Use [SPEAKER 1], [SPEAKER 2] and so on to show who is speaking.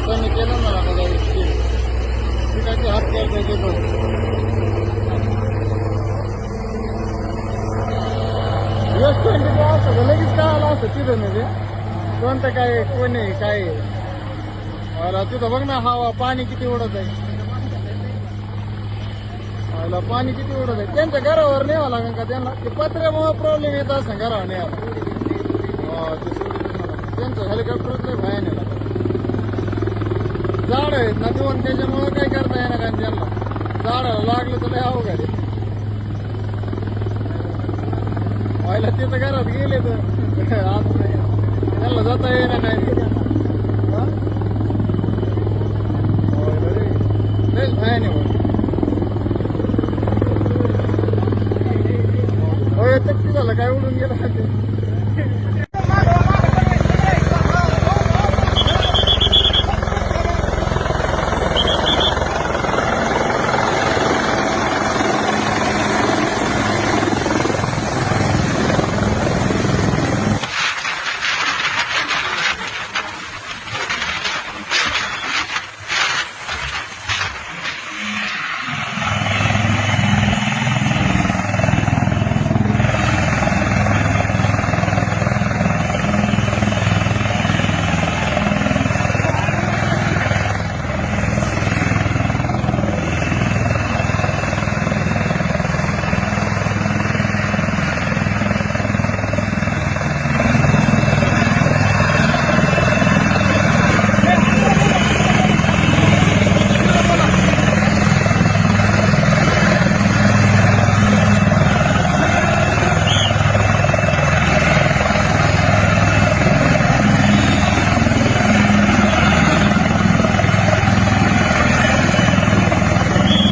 [SPEAKER 1] त्यांनी केलं ना आता पिकाचे हात केलं पाहिजे S24 असतं लगेच काय आलं असतं तिथं म्हणजे कोणतं काय कोणी काय तिथं बघ ना हवा पाणी किती उडत आहे पाणी किती उडत आहे त्यांच्या घरावर न्यावं लागेल का त्यांना ते पत्र्यामुळे प्रॉब्लेम येत असं घरावर न्यावं त्यांचं हेलिकॉप्टरच नाही बाहेर नेला झाड आहेत ना देऊन त्याच्यामुळं काही करता येणार का त्यांना झाडाला लागलं तर लय अवघड आहे व्हायला तिथं घरात गेले तर आज त्यांना जाता येणार नाही लयच भयान आहे होय तक्की झालं काय उडून गेलं